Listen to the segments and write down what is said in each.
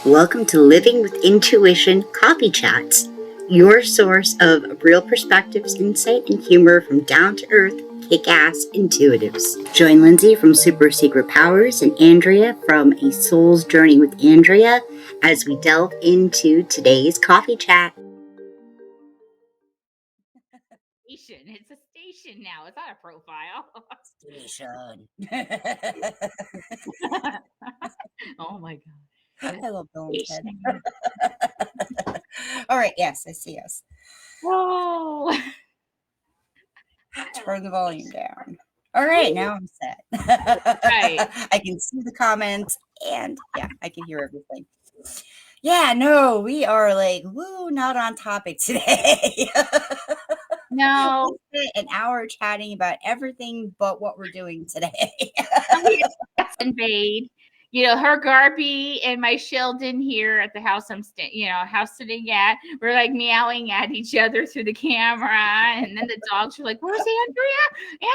Welcome to Living with Intuition Coffee Chats, your source of real perspectives, insight, and humor from down-to-earth, kick-ass intuitives. Join Lindsay from Super Secret Powers and Andrea from A Soul's Journey with Andrea as we delve into today's coffee chat. Station. It's a station now. It's not a profile. Station. Oh my god. I love Dylan's head. Station. All right, yes, I see us. Whoa. Turn the volume down. All right, now I'm set. Right. I can see the comments and yeah, I can hear everything. Yeah, no, we are like, woo, not on topic today. No. We spent an hour chatting about everything but what we're doing today. Invade. You know, her Garby and my Sheldon here at the house house sitting at, we're like meowing at each other through the camera. And then the dogs were like, where's Andrea?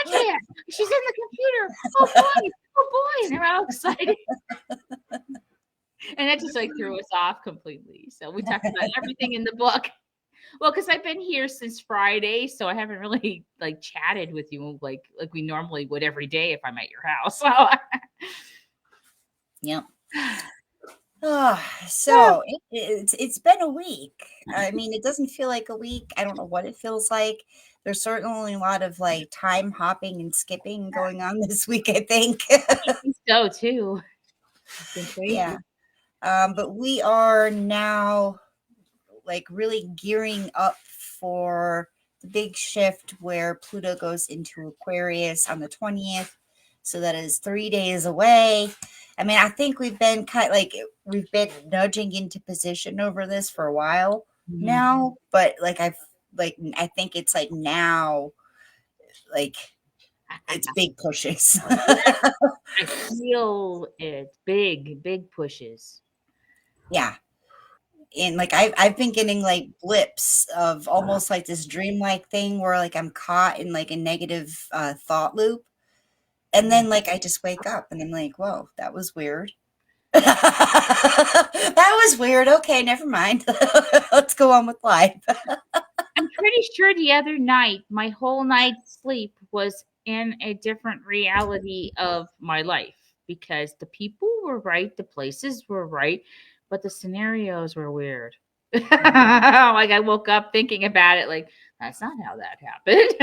Andrea, she's in the computer. Oh boy. Oh boy. And they're all excited. And that just like threw us off completely. So we talked about everything in the book. Well, because I've been here since Friday, so I haven't really like chatted with you like we normally would every day if I'm at your house. So Yep. So it's been a week. I mean, it doesn't feel like a week. I don't know what it feels like. There's certainly a lot of like time hopping and skipping going on this week, I think. I think so too. It's been crazy. Yeah. But we are now like really gearing up for the big shift where Pluto goes into Aquarius on the 20th. So that is 3 days away. I mean, I think we've been we've been nudging into position over this for a while now, but I think it's like now, like it's big pushes. I feel it. Big pushes. Yeah. And like I've been getting like blips of almost like this dreamlike thing where like I'm caught in like a negative thought loop. And then like I just wake up and I'm like, whoa, that was weird. That was weird. Okay, never mind. Let's go on with life. I'm pretty sure the other night, my whole night's sleep was in a different reality of my life because the people were right, the places were right, but the scenarios were weird. Like I woke up thinking about it, like that's not how that happened,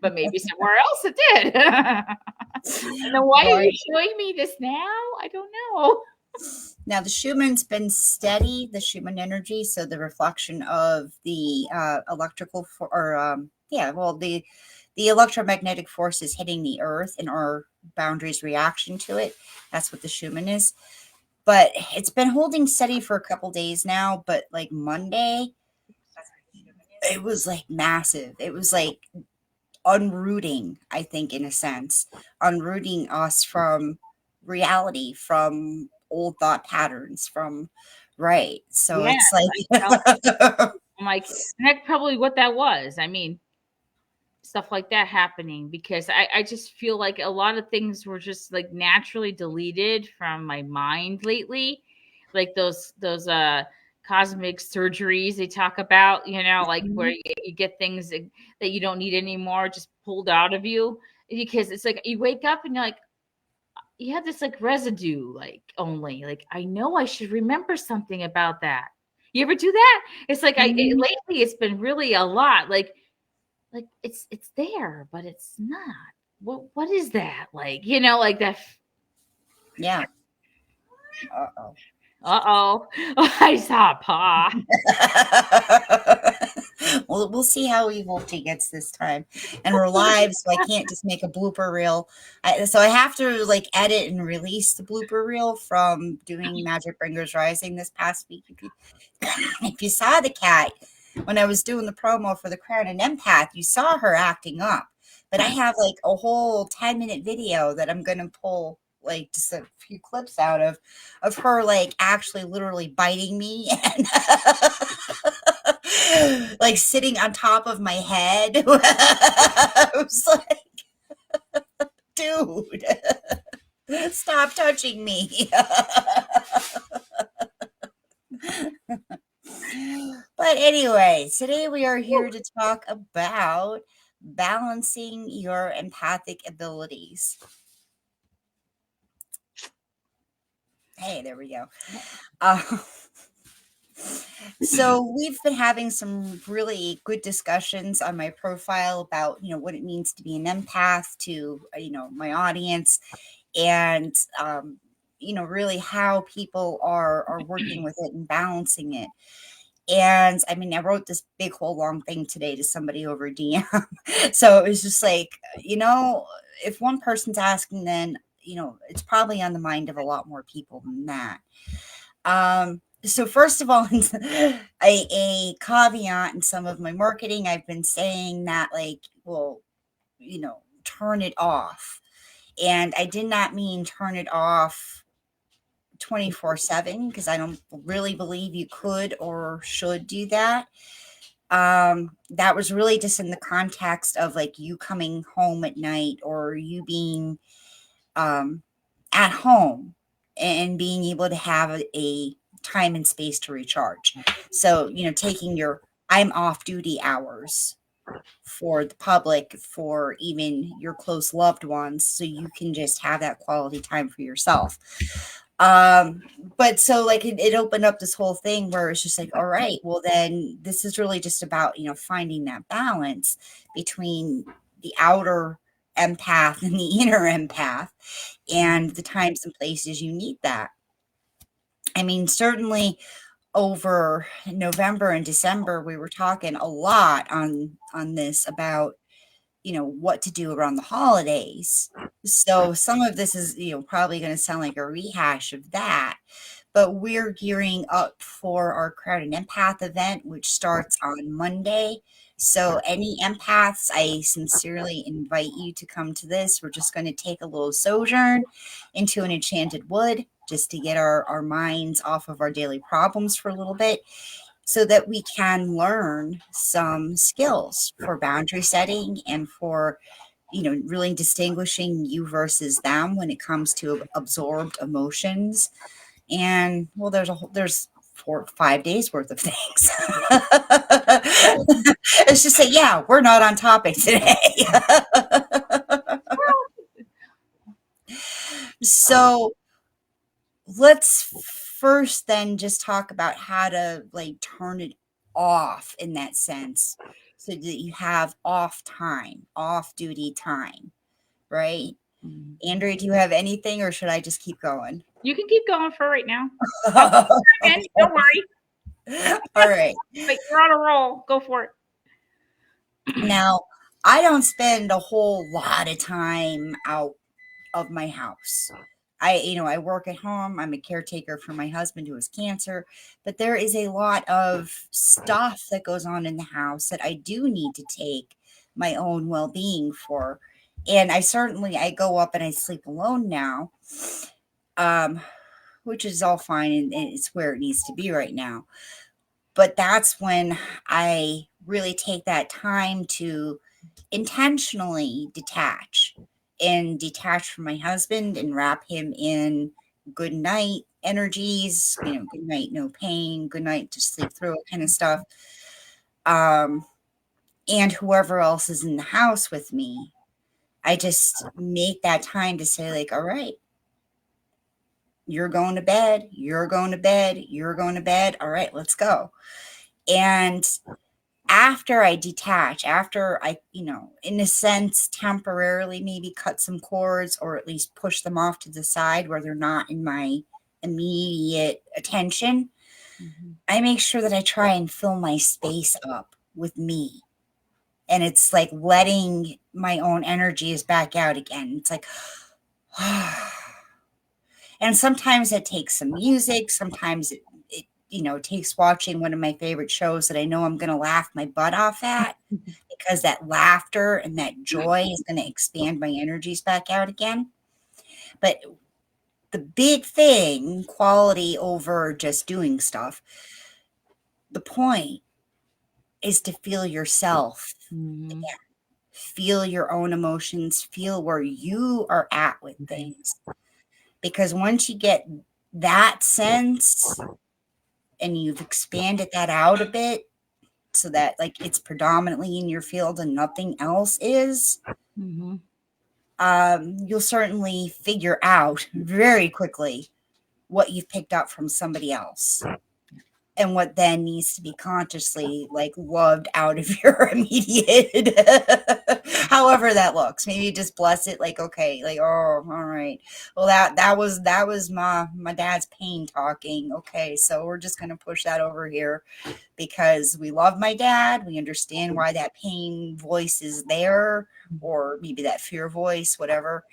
but maybe somewhere else it did. And then why are you showing me this now? I don't know. Now the Schumann's been steady, the Schumann energy, so the reflection of the the electromagnetic forces hitting the earth and our boundaries reaction to it. That's what the Schumann is. But it's been holding steady for a couple days now, but like Monday, it was like massive. It was like unrooting, I think, in a sense, unrooting us from reality, from old thought patterns, from right. So Yeah, it's like I'm like, and that's probably what that was. I mean, stuff like that happening because I just feel like a lot of things were just like naturally deleted from my mind lately. Like those cosmic surgeries they talk about, like where you get things that you don't need anymore just pulled out of you. Because it's like you wake up and you're like, you have this like residue, like only like I know I should remember something about that. You ever do that? It's like lately it's been really a lot. Like it's there, but it's not. What is that? Like, like that. yeah. Uh-oh. Uh-oh. I saw a paw. Well, we'll see how evil she gets this time. And we're live, so I can't just make a blooper reel. So I have to like edit and release the blooper reel from doing Magic Bringers Rising this past week. If you saw the cat when I was doing the promo for the Crown and Empath, you saw her acting up. But I have like a whole 10-minute video that I'm gonna pull like just a few clips out of her like actually literally biting me and like sitting on top of my head. I was like, dude, stop touching me. But anyway, today we are here to talk about balancing your empathic abilities. Hey, there we go. So we've been having some really good discussions on my profile about, what it means to be an empath to, my audience, and, really how people are working with it and balancing it. And I mean, I wrote this big whole long thing today to somebody over DM. So it was just like, if one person's asking, then, it's probably on the mind of a lot more people than that. So first of all, a caveat in some of my marketing, I've been saying that, like, well, turn it off. And I did not mean turn it off 24/7, because I don't really believe you could or should do that. That was really just in the context of like you coming home at night, or you being at home and being able to have a time and space to recharge. So, taking your I'm off duty hours for the public, for even your close loved ones, so you can just have that quality time for yourself. But so like it opened up this whole thing where it's just like, all right, well then this is really just about, finding that balance between the outer empath and the inner empath, and the times and places you need that. I mean, certainly over November and December, we were talking a lot on this about, what to do around the holidays. So some of this is, probably going to sound like a rehash of that, but we're gearing up for our Crowd and Empath event, which starts on Monday. So any empaths, I sincerely invite you to come to this. We're just going to take a little sojourn into an enchanted wood just to get our minds off of our daily problems for a little bit, so that we can learn some skills for boundary setting and for, really distinguishing you versus them when it comes to absorbed emotions. And well, there's 5 days worth of things. It's just say, yeah, we're not on topic today. So let's first then just talk about how to like turn it off in that sense, so that you have off time, off duty time, right? Andrea, do you have anything, or should I just keep going? You can keep going for right now. Don't worry. All right. But you're on a roll. Go for it. Now, I don't spend a whole lot of time out of my house. I work at home. I'm a caretaker for my husband who has cancer, but there is a lot of stuff that goes on in the house that I do need to take my own well-being for. And I go up and I sleep alone now, which is all fine, and it's where it needs to be right now. But that's when I really take that time to intentionally detach from my husband and wrap him in good night energies, good night, no pain, good night, just sleep through it kind of stuff. And whoever else is in the house with me, I just make that time to say, like, all right, you're going to bed, you're going to bed, you're going to bed. All right, let's go. And after I detach, after I, in a sense, temporarily maybe cut some cords, or at least push them off to the side where they're not in my immediate attention, I make sure that I try and fill my space up with me. And it's like letting my own energies back out again. It's like, and sometimes it takes some music. Sometimes it takes watching one of my favorite shows that I know I'm going to laugh my butt off at, because that laughter and that joy is going to expand my energies back out again. But the big thing, quality over just doing stuff, the point is to feel yourself again. Feel your own emotions, feel where you are at with things. Because once you get that sense and you've expanded that out a bit, so that like it's predominantly in your field and nothing else is, Mm-hmm. you'll certainly figure out very quickly what you've picked up from somebody else and what then needs to be consciously like loved out of your immediate however that looks. Maybe just bless it, like, okay, like, oh, all right, well, that was my dad's pain talking. Okay, so we're just going to push that over here because we love my dad, we understand why that pain voice is there, or maybe that fear voice, whatever.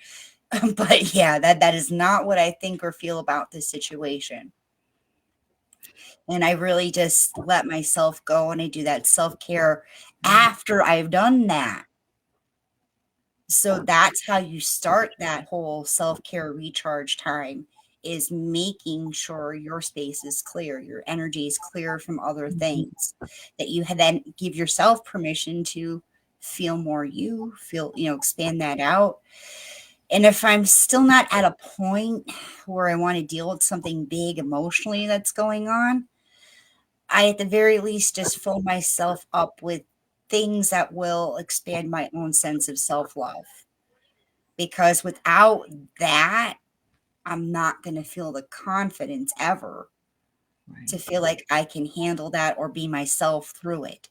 But yeah, that is not what I think or feel about this situation. And I really just let myself go, and I do that self-care after I've done that. So that's how you start that whole self-care recharge time, is making sure your space is clear, your energy is clear from other things, that you then give yourself permission to feel more you, feel, expand that out. And if I'm still not at a point where I want to deal with something big emotionally that's going on, I, at the very least, just fill myself up with things that will expand my own sense of self-love. Because without that, I'm not going to feel the confidence ever Right. to feel like I can handle that or be myself through it.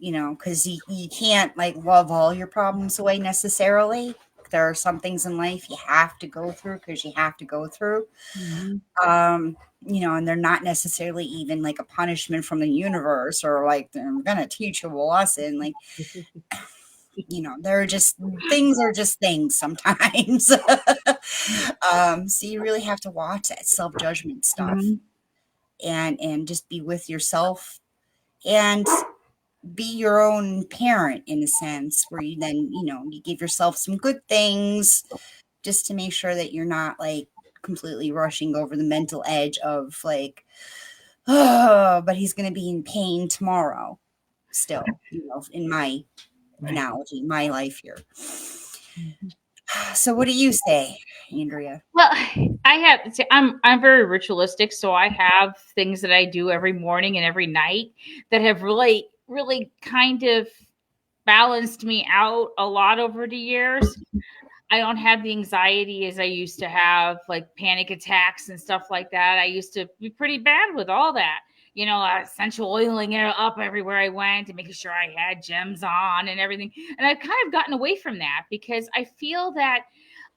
Because you can't like love all your problems away necessarily. There are some things in life you have to go through because you have to go through. Mm-hmm. And they're not necessarily even like a punishment from the universe, or like they're gonna teach you a lesson. Like, they're just things are just things sometimes. So you really have to watch that self-judgment stuff, Mm-hmm. and just be with yourself, and be your own parent in a sense, where you then, you give yourself some good things just to make sure that you're not like completely rushing over the mental edge of like, oh, but he's going to be in pain tomorrow still, in my Right. analogy, my life here. So what do you say, Andrea? Well, I'm very ritualistic, so I have things that I do every morning and every night that have really really kind of balanced me out a lot over the years. I don't have the anxiety as I used to have, like panic attacks and stuff like that. I used to be pretty bad with all that. Essential oiling it up everywhere I went and making sure I had gems on and everything. And I've kind of gotten away from that because I feel that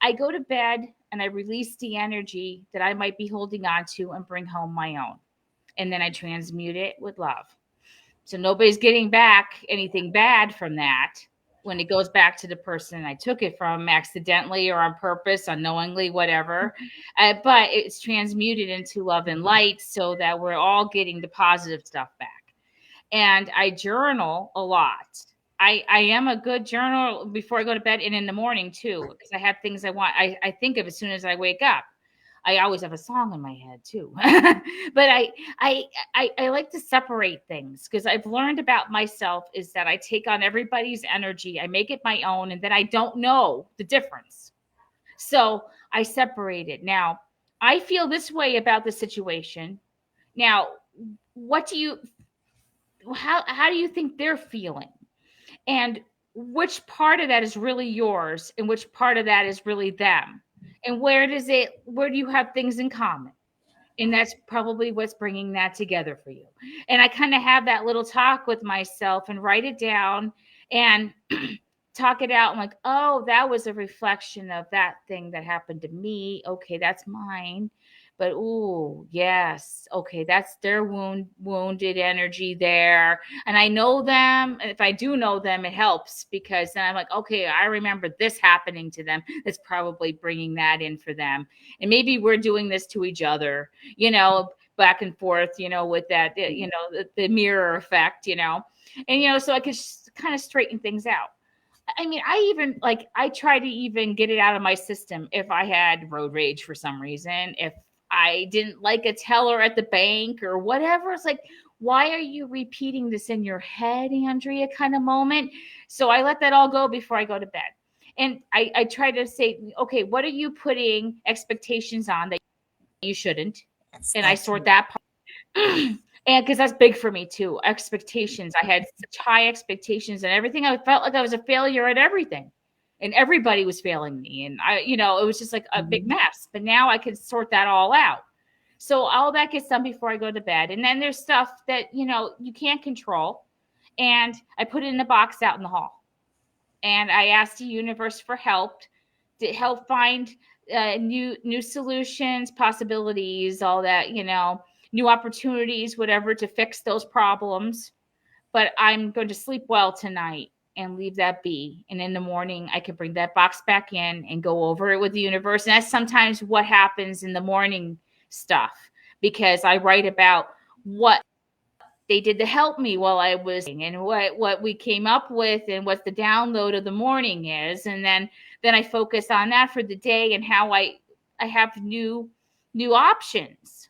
I go to bed and I release the energy that I might be holding on to and bring home my own. And then I transmute it with love. So nobody's getting back anything bad from that when it goes back to the person I took it from accidentally or on purpose, unknowingly, whatever. But it's transmuted into love and light so that we're all getting the positive stuff back. And I journal a lot. I am a good journal before I go to bed and in the morning too, because I have things I think of as soon as I wake up. I always have a song in my head too. But I like to separate things because I've learned about myself is that I take on everybody's energy, I make it my own, and then I don't know the difference. So I separate it. Now, I feel this way about the situation. Now, what do you how do you think they're feeling? And which part of that is really yours and which part of that is really them? And where do you have things in common? And that's probably what's bringing that together for you. And I kind of have that little talk with myself and write it down and talk it out. I'm like, oh, that was a reflection of that thing that happened to me. Okay, that's mine. But oh, yes, okay, that's their wounded energy there. And I know them. And if I do know them, it helps because then I'm like, okay, I remember this happening to them. That's probably bringing that in for them. And maybe we're doing this to each other, back and forth, with that, the mirror effect, and, so I could kind of straighten things out. I mean, I try to even get it out of my system if I had road rage for some reason, if I didn't like a teller at the bank or whatever. It's like, why are you repeating this in your head, Andrea, kind of moment? So I let that all go before I go to bed. And I try to say, okay, what are you putting expectations on that you shouldn't? Yes, And I sort excellent. that part. And because that's big for me too. Expectations. I had such high expectations and everything. I felt like I was a failure at everything. And everybody was failing me. And it was just like a big mess. But now I can sort that all out. So all that gets done before I go to bed. And then there's stuff that, you can't control. And I put it in a box out in the hall. And I asked the universe for help to help find new solutions, possibilities, all that, new opportunities, whatever, to fix those problems. But I'm going to sleep well tonight and leave that be. And in the morning, I can bring that box back in and go over it with the universe. And that's sometimes what happens in the morning stuff, because I write about what they did to help me while I was, and what we came up with and what the download of the morning is. And then I focus on that for the day and how I have new options.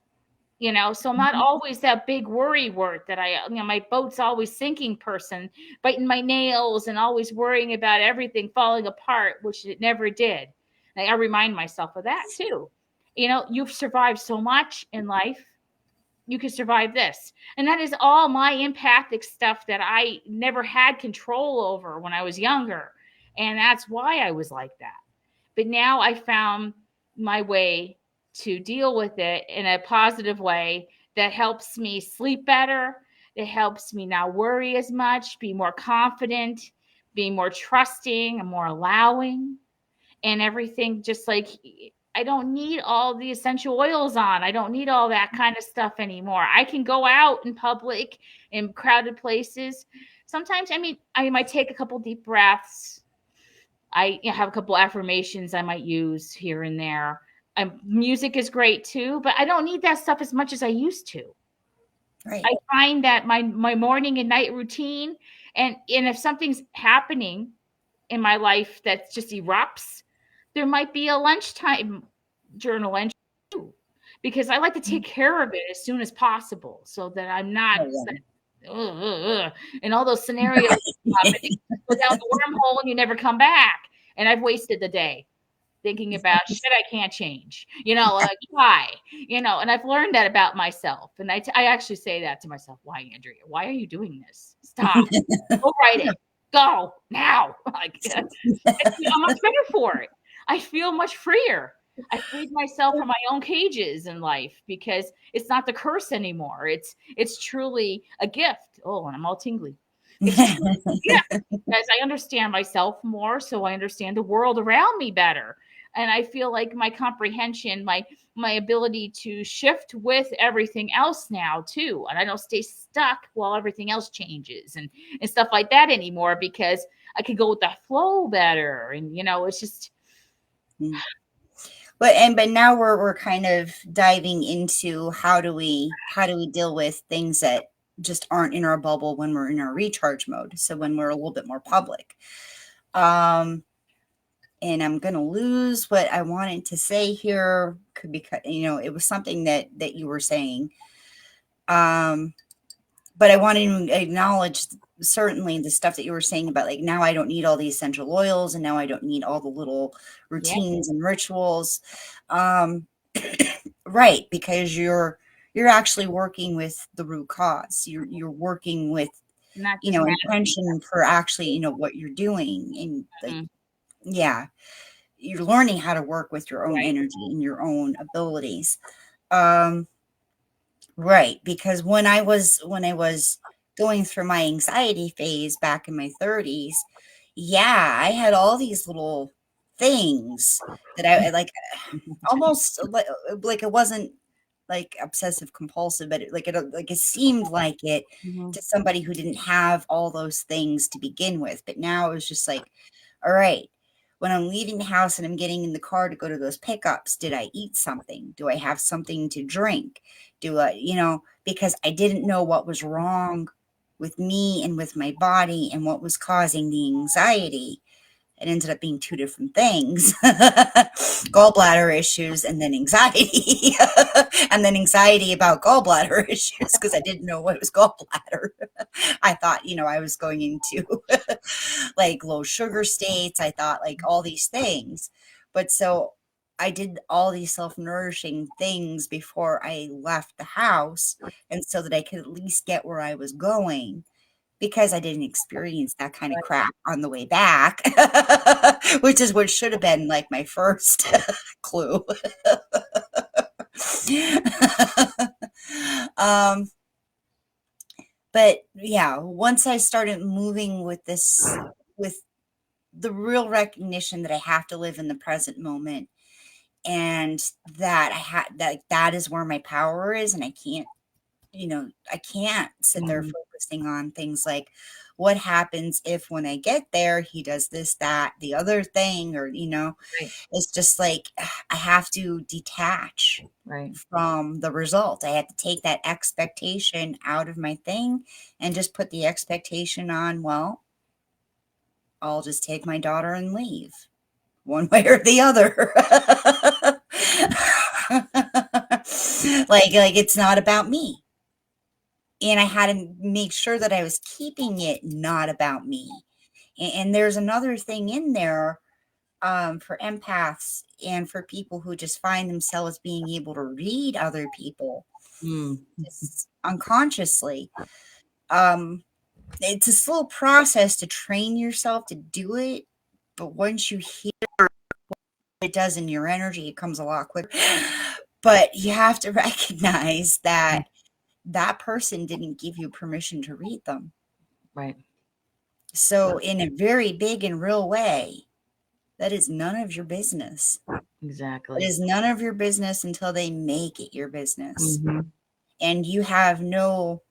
So I'm not always that big worry word that my boat's always sinking person, biting my nails and always worrying about everything falling apart, which it never did. I remind myself of that too. You've survived so much in life. You can survive this. And that is all my empathic stuff that I never had control over when I was younger. And that's why I was like that. But now I found my way to deal with it in a positive way that helps me sleep better. It helps me not worry as much, be more confident, be more trusting and more allowing, and everything. Just like, I don't need all the essential oils on. I don't need all that kind of stuff anymore. I can go out in public in crowded places. Sometimes, I might take a couple deep breaths. I have a couple affirmations I might use here and there. Music is great too, but I don't need that stuff as much as I used to. Right. I find that my morning and night routine, and if something's happening in my life that just erupts, there might be a lunchtime journal entry too, because I like to take care of it as soon as possible so that I'm not in all those scenarios. Go down the wormhole and you never come back. And I've wasted the day thinking about shit I can't change, like why, and I've learned that about myself. And I actually say that to myself. Why, Andrea? Why are you doing this? Stop. Go write it. Go now. Like, I'm much better for it. I feel much freer. I freed myself from my own cages in life because it's not the curse anymore. It's truly a gift. Oh, and I'm all tingly. It's truly a gift because I understand myself more, so I understand the world around me better. And I feel like my comprehension, my ability to shift with everything else now too. And I don't stay stuck while everything else changes and stuff like that anymore, because I could go with the flow better. And, it's just. But now we're kind of diving into how do we deal with things that just aren't in our bubble when we're in our recharge mode. So when we're a little bit more public. And I'm going to lose what I wanted to say here because, it was something that you were saying. But I wanted to acknowledge certainly the stuff that you were saying about, like, now I don't need all the essential oils and now I don't need all the little routines and rituals. Right. Because you're actually working with the root cause. You're working with, intention for actually, what you're doing. And yeah, you're learning how to work with your own energy and your own abilities. Right. Because when I was going through my anxiety phase back in my 30s, I had all these little things that I like, almost like it wasn't like obsessive compulsive, but it seemed like it to somebody who didn't have all those things to begin with. But now it was just like, all right, when I'm leaving the house and I'm getting in the car to go to those pickups, did I eat something? Do I have something to drink? Do I, because I didn't know what was wrong with me and with my body and what was causing the anxiety. It ended up being two different things. Gallbladder issues and then anxiety. And then anxiety about gallbladder issues because I didn't know what was gallbladder. I thought, I was going into like low sugar states. I thought like all these things. But so I did all these self-nourishing things before I left the house, and so that I could at least get where I was going, because I didn't experience that kind of crap on the way back, which is what should have been like my first clue. um, but yeah, once I started moving with this, with the real recognition that I have to live in the present moment, and that that is where my power is, and I can't, I can't sit there Mhm. focusing on things like what happens if when I get there he does this, that, the other thing, or Right. it's just like I have to detach Right. from the result. I have to take that expectation out of my thing and just put the expectation on, well, I'll just take my daughter and leave one way or the other. like it's not about me. And I had to make sure that I was keeping it not about me. And there's another thing in there, for empaths and for people who just find themselves being able to read other people Mm. just unconsciously. Um, it's a slow process to train yourself to do it, but once you hear it does in your energy, it comes a lot quicker. But you have to recognize that that person didn't give you permission to read them. Right. So, in a very big and real way, that is none of your business. It Exactly. is none of your business until they make it your business. Mhm. And you have no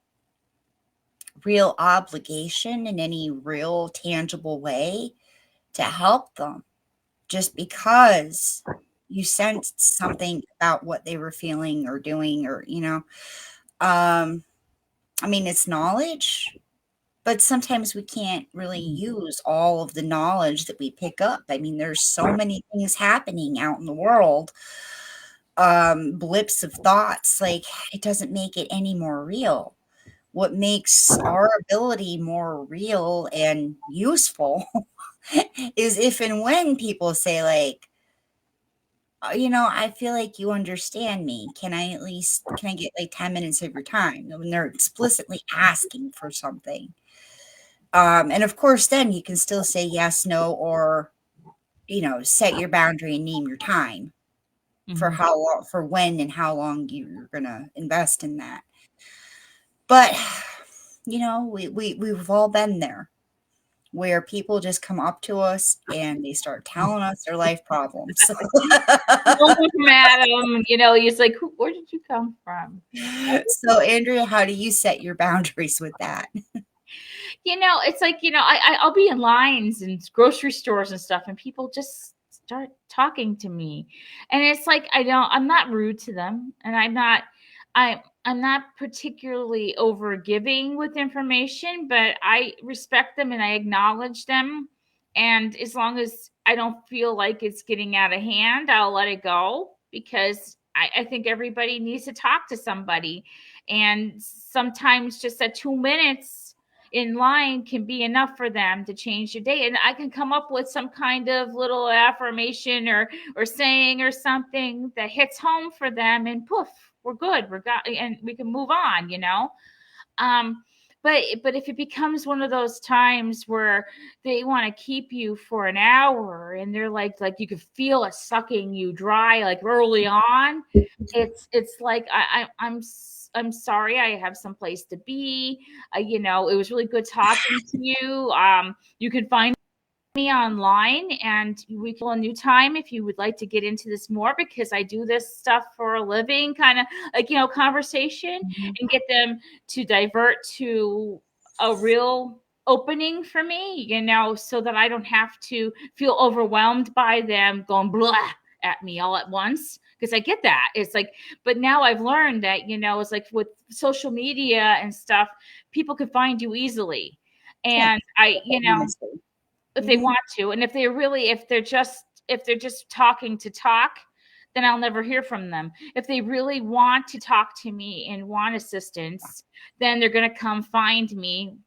real obligation in any real tangible way to help them, just because you sensed something about what they were feeling or doing, or I mean, it's knowledge, but sometimes we can't really use all of the knowledge that we pick up. I mean, there's so many things happening out in the world, blips of thoughts. Like, it doesn't make it any more real. What makes our ability more real and useful is if and when people say, like, I feel like you understand me. Can I get like 10 minutes of your time? When they're explicitly asking for something. And of course, then you can still say yes, no, or, set your boundary and name your time for Mhm. how long, for when and how long you're going to invest in that. But, we've all been there, where people just come up to us and they start telling us their life problems. Going from Adam, he's like, where did you come from? So, Andrea, how do you set your boundaries with that? It's like, I'll be in lines and grocery stores and stuff, and people just start talking to me. And it's like, I'm not rude to them, and I'm not particularly over giving with information, but I respect them and I acknowledge them. And as long as I don't feel like it's getting out of hand, I'll let it go, because I think everybody needs to talk to somebody. And sometimes just that 2 minutes in line can be enough for them to change your day. And I can come up with some kind of little affirmation or saying or something that hits home for them, and poof, we're good. And we can move on, um but if it becomes one of those times where they want to keep you for an hour, and they're like you could feel it sucking you dry, like early on, it's like I'm sorry, I have some place to be. It was really good talking to you. You can find me online, and we can a new time if you would like to get into this more, because I do this stuff for a living, kind of like, conversation, Mhm. and get them to divert to a real opening for me, so that I don't have to feel overwhelmed by them going blah at me all at once, because I get that. It's like, but now I've learned that, it's like with social media and stuff, people can find you easily. Yeah. And if they Mhm. want to, and if they're just talking to talk, then I'll never hear from them. If they really want to talk to me and want assistance, then they're going to come find me,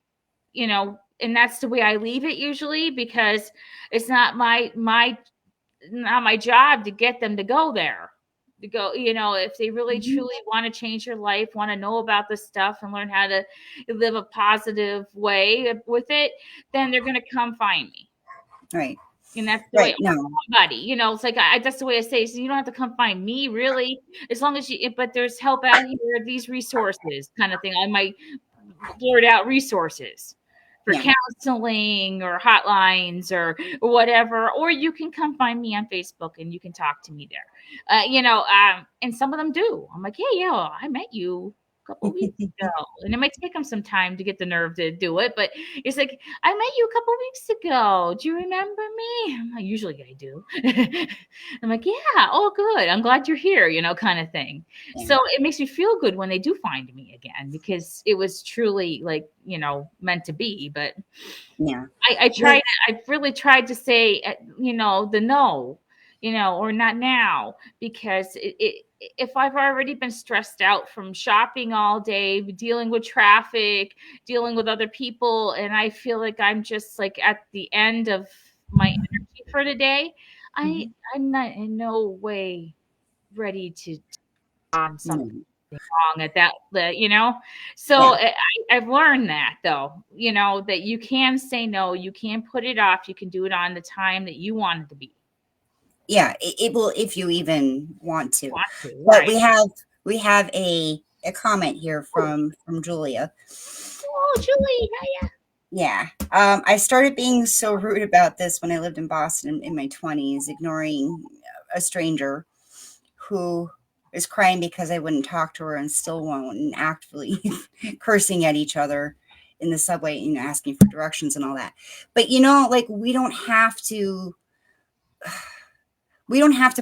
and that's the way I leave it usually, because it's not my not my job to get them to go there. To go, if they really truly want to change their life, want to know about this stuff and learn how to live a positive way with it, then they're going to come find me. Right. And that's the way Right. No. somebody, it's like, that's the way I say, so you don't have to come find me really, as long as but there's help out here, these resources kind of thing. I might blurt out resources for Yeah. counseling or hotlines or whatever, or you can come find me on Facebook and you can talk to me there. And some of them do. I'm like, yeah, I met you a couple weeks ago, and it might take them some time to get the nerve to do it, but it's like, I met you a couple weeks ago. Do you remember me? I'm like, usually I do. I'm like, yeah, oh, good. I'm glad you're here, kind of thing. Yeah. So it makes me feel good when they do find me again, because it was truly like, meant to be. But yeah, I really tried to say, the no, or not now, because if I've already been stressed out from shopping all day, dealing with traffic, dealing with other people, and I feel like I'm just like at the end of my energy for today, I'm not in no way ready to something wrong at that, so yeah. I've learned that, though, that you can say no, you can put it off, you can do it on the time that you want it to be. Yeah, it will, if you even want to. Right. But we have a comment here from Julia. Oh, Julie, hiya. Yeah. I started being so rude about this when I lived in Boston in my 20s, ignoring a stranger who is crying because I wouldn't talk to her and still won't, and actively cursing at each other in the subway, asking for directions and all that. But like, we don't have to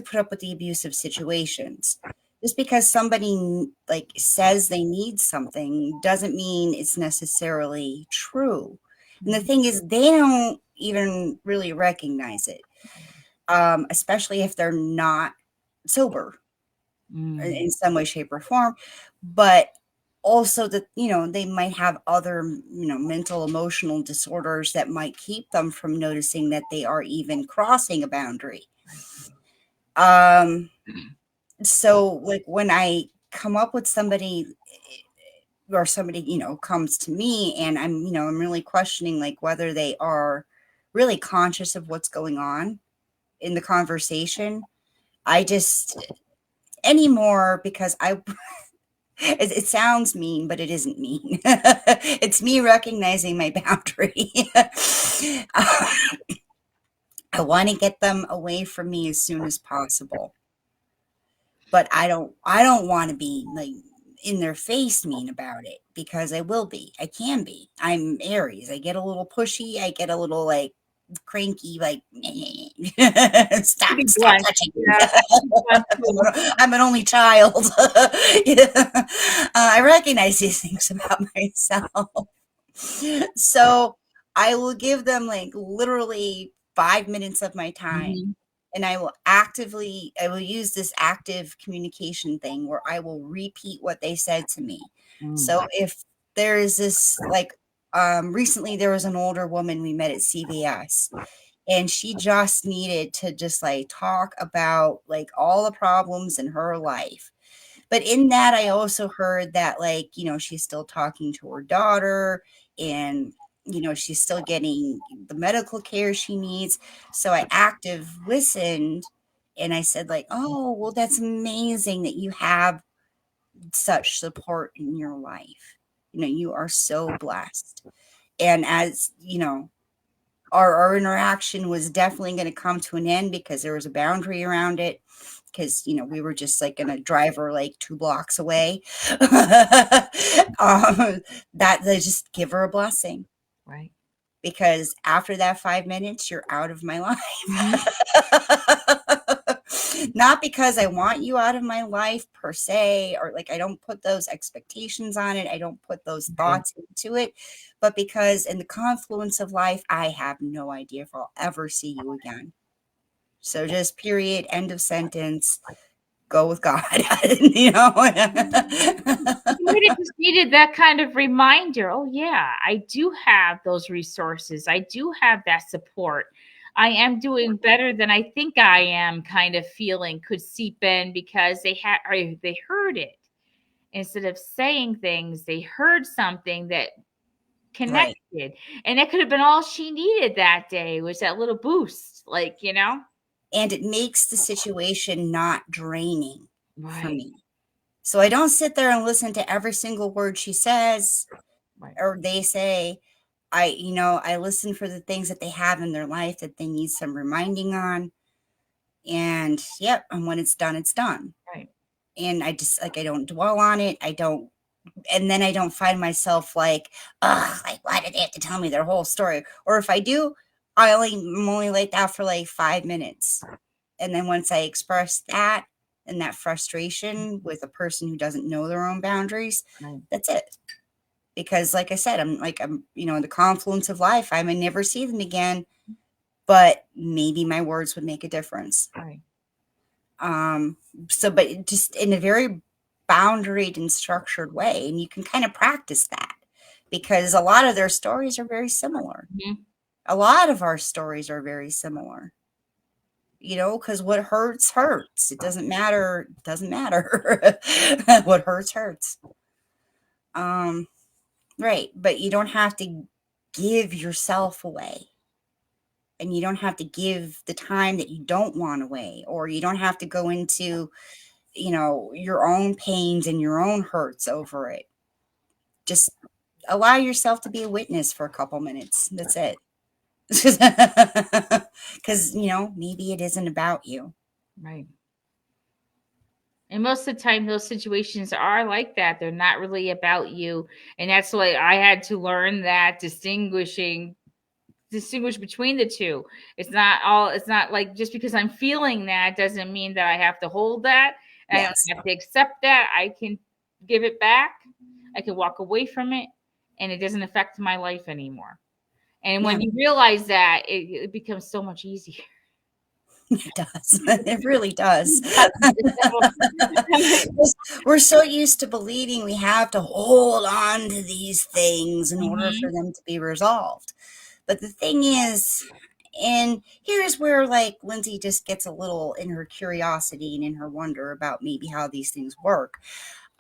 put up with the abusive situations. Just because somebody like says they need something doesn't mean it's necessarily true. And the thing is, they don't even really recognize it, especially if they're not sober in some way, shape, or form. But also that, they might have other, mental, emotional disorders that might keep them from noticing that they are even crossing a boundary. So like, when I come up with somebody, or somebody, comes to me and I'm really questioning like whether they are really conscious of what's going on in the conversation, I just anymore, because it sounds mean, but it isn't mean. It's me recognizing my boundary. I want to get them away from me as soon as possible. But I don't want to be like in their face mean about it, because I will be. I can be. I'm Aries. I get a little pushy. I get a little like cranky, like stop touching me. I'm an only child. I recognize these things about myself. So I will give them like literally 5 minutes of my time. And I will use this active communication thing where I will repeat what they said to me. So if there is this, like, recently there was an older woman we met at CVS, and she just needed to just like talk about like all the problems in her life. But in that, I also heard that, like, she's still talking to her daughter, and she's still getting the medical care she needs. So I active listened, and I said like, oh, well, that's amazing that you have such support in your life. You are so blessed. And as our interaction was definitely going to come to an end, because there was a boundary around it, because we were just like going to drive her like 2 blocks away. That they just give her a blessing, Right? Because after that 5 minutes, you're out of my life. Not because I want you out of my life per se, or like I don't put those expectations on it, I don't put those thoughts into it, but because in the confluence of life, I have no idea if I'll ever see you again. So just period, end of sentence, go with God. You just needed that kind of reminder. Oh yeah, I do have those resources. I do have that support. I am doing better than I think I am kind of feeling could seep in because they heard it. Instead of saying things, they heard something that Right. connected. And that could have been all she needed that day was that little boost, like, And it makes the situation not draining for Right, me. So I don't sit there and listen to every single word she says right, or they say. I listen for the things that they have in their life that they need some reminding on. And yep, and when it's done, it's done. right, And I just like I don't dwell on it. I don't and then I don't find myself like, ugh, like why did they have to tell me their whole story? Or if I do, I'm only like that for like 5 minutes. And then once I express that and that frustration with a person who doesn't know their own boundaries, right, that's it. Because like I said, I'm in the confluence of life. I may never see them again, but maybe my words would make a difference. right. Um, but just in a very boundaried and structured way. And you can kind of practice that because a lot of their stories are very similar. Mhm. A lot of our stories are very similar, because what hurts, hurts. It doesn't matter. What hurts, hurts. Um, right. But you don't have to give yourself away. And you don't have to give the time that you don't want away, or you don't have to go into your own pains and your own hurts over it. Just allow yourself to be a witness for a couple minutes. That's it. Because, maybe it isn't about you. Right. And most of the time, those situations are like that. They're not really about you. And that's why I had to learn that distinguish between the two. It's not like just because I'm feeling that doesn't mean that I have to hold that. I don't Yes. have to accept that. I can give it back. I can walk away from it and it doesn't affect my life anymore. And Yeah, when you realize that, it becomes so much easier. it does. It really does. We're so used to believing we have to hold on to these things in order for Mhm. them to be resolved. But the thing is, and here's where like Lindsay just gets a little in her curiosity and in her wonder about maybe how these things work.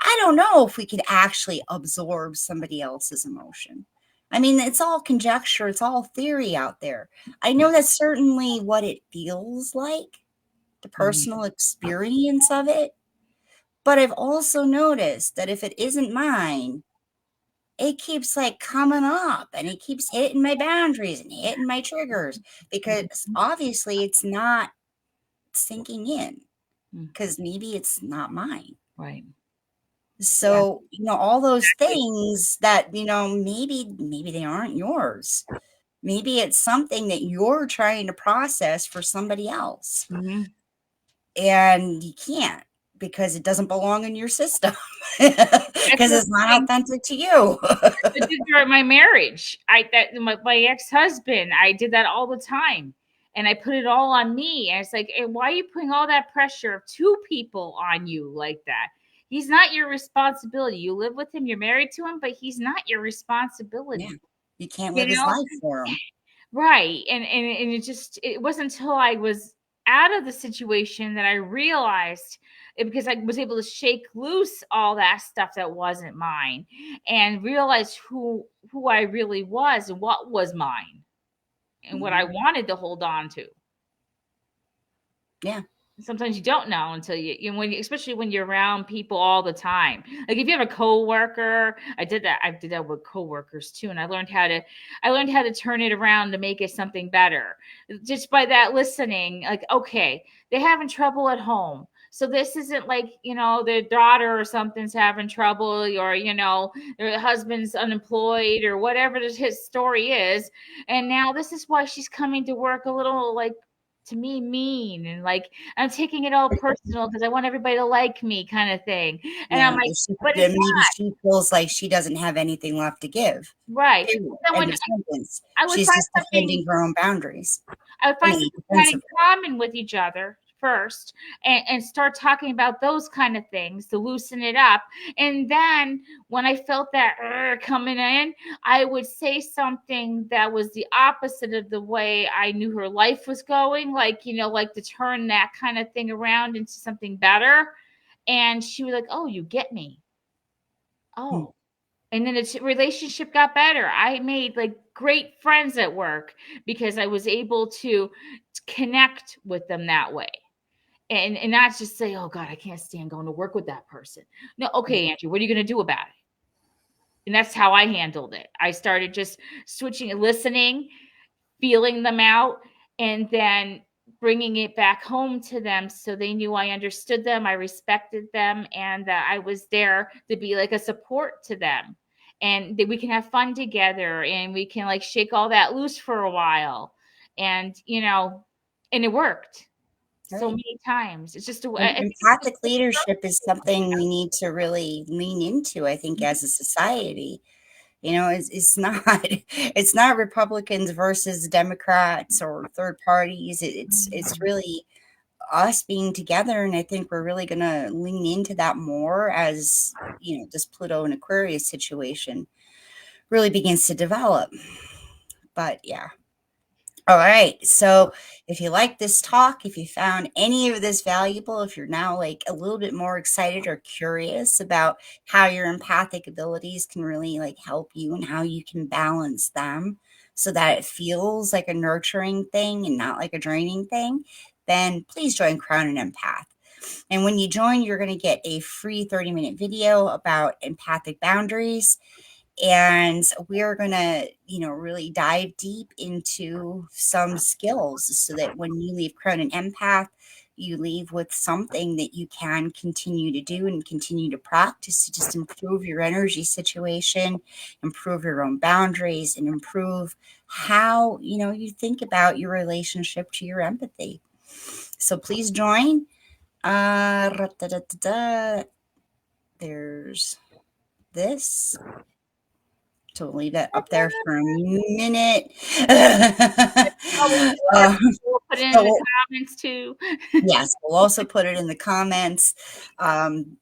I don't know if we could actually absorb somebody else's emotion. I mean, it's all conjecture, it's all theory out there. I know that's certainly what it feels like, the Mhm. personal experience of it. But I've also noticed that if it isn't mine, it keeps like coming up and it keeps hitting my boundaries and hitting my triggers because Mhm. obviously it's not sinking in Mm. because maybe it's not mine. Right. Yeah. So, all those things that, maybe they aren't yours. Maybe it's something that you're trying to process for somebody else Mhm. and you can't because it doesn't belong in your system That's because the it's not thing. authentic to you. I did during my marriage. My ex-husband, I did that all the time. And I put it all on me. And it's like, hey, why are you putting all that pressure of two people on you like that? He's not your responsibility. You live with him, you're married to him, but he's not your Yeah. responsibility. You can't You live his know? life for him. Right. And it wasn't until I was out of the situation that I realized it, because I was able to shake loose all that stuff that wasn't mine and realize who I really was and what was mine and what I Mhm. wanted to hold on to. Yeah. Sometimes you don't know until especially when you're around people all the time. Like if you have a coworker, I did that with coworkers too, and I learned how to turn it around to make it something better just by that listening. Like, okay, they're having trouble at home, so this isn't like their daughter or something's having trouble, or their husband's unemployed or whatever his story is, and now this is why she's coming to work a little like to me mean and like I'm taking it all personal because I want everybody to like me, kind of thing. And I'm Yeah. like, Well, but it's then maybe she feels like she doesn't have anything left to give. not right. Period. Then End when of sentence. I would She's find just defending her own boundaries I would in find a something we had in defensive way. common with each other. first and start talking about those kind of things to loosen it up. And then when I felt that coming in, I would say something that was the opposite of the way I knew her life was going, like, like to turn that kind of thing around into something better. And she was like, oh, you get me. Oh. And then its relationship got better. I made like great friends at work because I was able to connect with them that way. And not just say, oh God, I can't stand going to work with that person. No, okay, Andrew, what are you going to do about it? And that's how I handled it. I started just switching, listening, feeling them out, and then bringing it back home to them so they knew I understood them, I respected them, and that I was there to be like a support to them. And that we can have fun together and we can like shake all that loose for a while. And, and it worked so Right. many times. It's just Empathic leadership is something we need to really lean into, I think, as a society. It's not it's not Republicans versus Democrats or third parties. It's really us being together, and I think we're really going to lean into that more as this Pluto and Aquarius situation really begins to develop. But yeah. All right. So if you like this talk, if you found any of this valuable, if you're now like a little bit more excited or curious about how your empathic abilities can really like help you and how you can balance them so that it feels like a nurturing thing and not like a draining thing, then please join Crown and Empath. And when you join, you're going to get a free 30-minute video about empathic boundaries. And we're going to, really dive deep into some skills so that when you leave Crown and Empath, you leave with something that you can continue to do and continue to practice to just improve your energy situation, improve your own boundaries, and improve how, you think about your relationship to your empathy. So please join. There's this. So we'll leave that up there for a minute. We'll put it in the comments too. Yes, we'll also put it in the comments.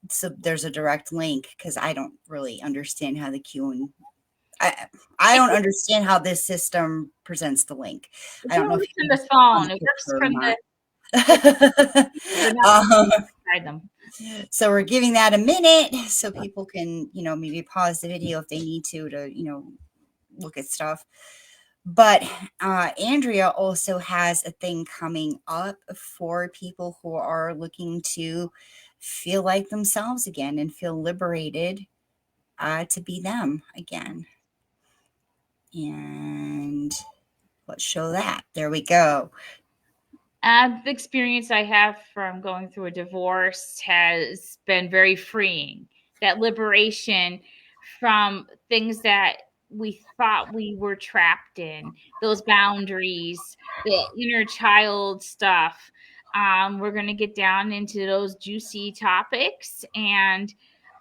So there's a direct link because I don't really understand how the Q and I don't understand how this system presents the link. I don't know if you the phone. It works from them. So we're giving that a minute so people can, maybe pause the video if they need to, look at stuff. But Andrea also has a thing coming up for people who are looking to feel like themselves again and feel liberated to be them again. And let's show that. There we go. The experience I have from going through a divorce has been very freeing. That liberation from things that we thought we were trapped in, those boundaries, the inner child stuff. We're going to get down into those juicy topics and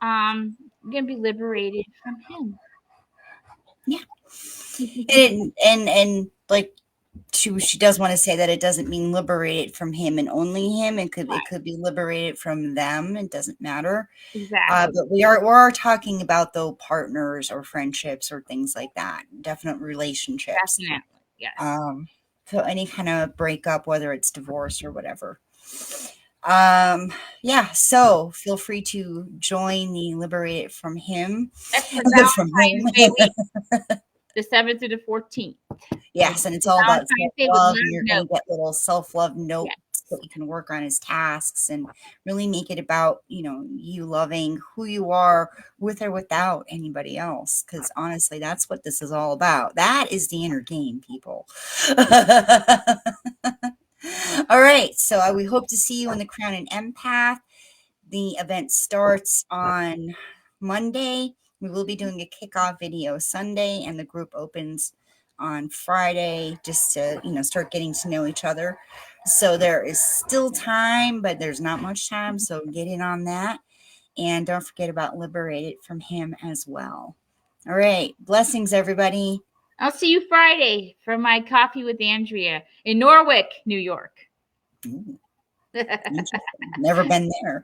I'm going to be liberated from him. Yeah. and like, she does want to say that it doesn't mean liberated from him and only him. It could be liberated from them. It doesn't matter. Exactly. But we are talking about though partners or friendships or things like that. Definite relationships. Definitely. Yes. So any kind of breakup, whether it's divorce or whatever. Yeah. So feel free to join the Liberated from Him. That's for Valentine's Day week. The 7th through the 14th. Yes, and it's all about self-love. You're going to get little self-love notes that you can work on as tasks and really make it about, you loving who you are with or without anybody else. Because honestly, that's what this is all about. That is the inner game, people. All right. So we hope to see you in the Crown and Empath. The event starts on Monday. We will be doing a kickoff video Sunday, and the group opens on Friday just to, start getting to know each other. So there is still time, but there's not much time. So get in on that. And don't forget about Liberated from Him as well. All right. Blessings, everybody. I'll see you Friday for my coffee with Andrea in Norwich, New York. Ooh. Interesting. Never been there.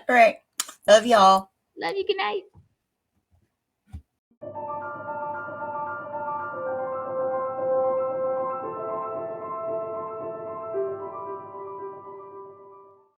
All right. Love y'all. Love you. Good night.